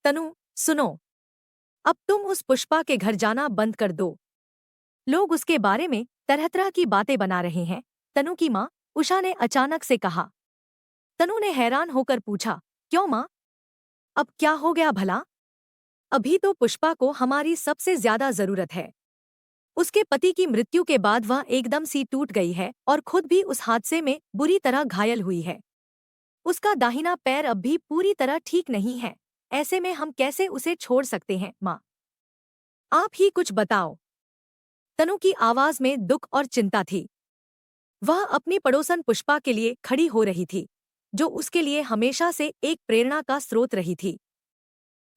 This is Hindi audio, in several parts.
तनु, सुनो। अब तुम उस पुष्पा के घर जाना बंद कर दो। लोग उसके बारे में तरह तरह की बातें बना रहे हैं। तनु की माँ उषा ने अचानक से कहा। तनु ने हैरान होकर पूछा, क्यों माँ? अब क्या हो गया भला? अभी तो पुष्पा को हमारी सबसे ज्यादा जरूरत है। उसके पति की मृत्यु के बाद वह एकदम सी टूट गई है और खुद भी उस हादसे में बुरी तरह घायल हुई है। उसका दाहिना पैर अब भी पूरी तरह ठीक नहीं है। ऐसे में हम कैसे उसे छोड़ सकते हैं माँ? आप ही कुछ बताओ। तनु की आवाज में दुख और चिंता थी। वह अपनी पड़ोसन पुष्पा के लिए खड़ी हो रही थी, जो उसके लिए हमेशा से एक प्रेरणा का स्रोत रही थी।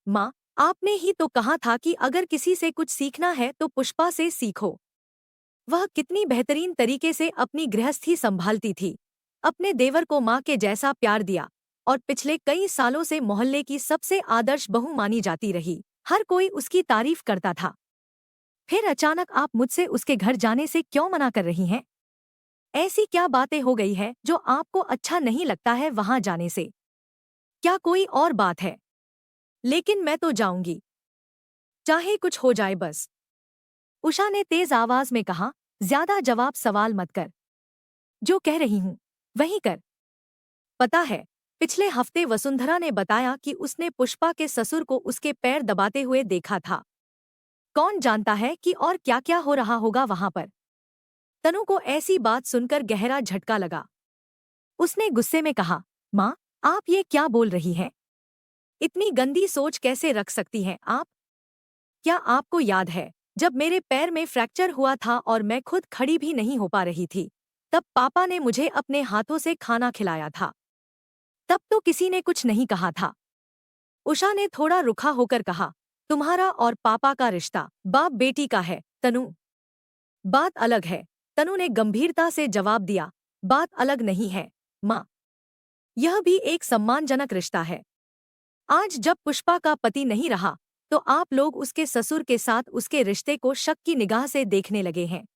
माँ, आपने ही तो कहा था कि अगर किसी से कुछ सीखना है तो पुष्पा से सीखो। वह कितनी बेहतरीन तरीके से अपनी गृहस्थी संभालती थी, अपने देवर को माँ के जैसा प्यार दिया और पिछले कई सालों से मोहल्ले की सबसे आदर्श बहू मानी जाती रही। हर कोई उसकी तारीफ करता था। फिर अचानक आप मुझसे उसके घर जाने से क्यों मना कर रही हैं? ऐसी क्या बातें हो गई है जो आपको अच्छा नहीं लगता है वहां जाने से? क्या कोई और बात है? लेकिन मैं तो जाऊंगी, चाहे कुछ हो जाए बस। उषा ने तेज आवाज में कहा, ज्यादा जवाब सवाल मत कर। जो कह रही हूं वही कर। पता है, पिछले हफ्ते वसुंधरा ने बताया कि उसने पुष्पा के ससुर को उसके पैर दबाते हुए देखा था। कौन जानता है कि और क्या क्या हो रहा होगा वहां पर। तनु को ऐसी बात सुनकर गहरा झटका लगा। उसने गुस्से में कहा, माँ, आप ये क्या बोल रही हैं? इतनी गंदी सोच कैसे रख सकती हैं आप? क्या आपको याद है, जब मेरे पैर में फ्रैक्चर हुआ था और मैं खुद खड़ी भी नहीं हो पा रही थी, तब पापा ने मुझे अपने हाथों से खाना खिलाया था। तब तो किसी ने कुछ नहीं कहा था। उषा ने थोड़ा रुखा होकर कहा, तुम्हारा और पापा का रिश्ता बाप बेटी का है तनु। बात अलग है। तनु ने गंभीरता से जवाब दिया, बात अलग नहीं है माँ। यह भी एक सम्मानजनक रिश्ता है। आज जब पुष्पा का पति नहीं रहा, तो आप लोग उसके ससुर के साथ उसके रिश्ते को शक की निगाह से देखने लगे हैं।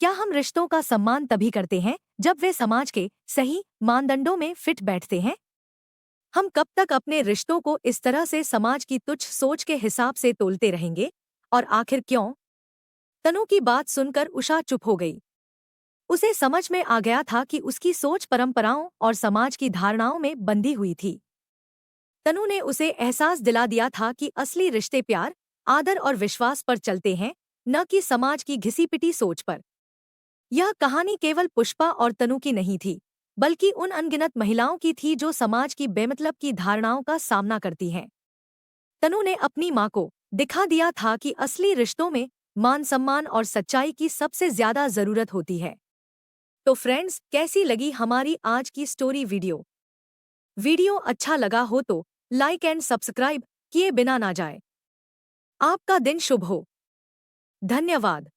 क्या हम रिश्तों का सम्मान तभी करते हैं जब वे समाज के सही मानदंडों में फिट बैठते हैं? हम कब तक अपने रिश्तों को इस तरह से समाज की तुच्छ सोच के हिसाब से तोलते रहेंगे? और आखिर क्यों? तनु की बात सुनकर उषा चुप हो गई। उसे समझ में आ गया था कि उसकी सोच परंपराओं और समाज की धारणाओं में बंधी हुई थी। तनु ने उसे एहसास दिला दिया था कि असली रिश्ते प्यार, आदर और विश्वास पर चलते हैं, न कि समाज की घिसी-पिटी सोच पर। यह कहानी केवल पुष्पा और तनु की नहीं थी, बल्कि उन अनगिनत महिलाओं की थी जो समाज की बेमतलब की धारणाओं का सामना करती हैं। तनु ने अपनी माँ को दिखा दिया था कि असली रिश्तों में मान सम्मान और सच्चाई की सबसे ज्यादा जरूरत होती है। तो फ्रेंड्स, कैसी लगी हमारी आज की स्टोरी वीडियो? वीडियो अच्छा लगा हो तो लाइक एंड सब्सक्राइब किए बिना ना जाए। आपका दिन शुभ हो। धन्यवाद।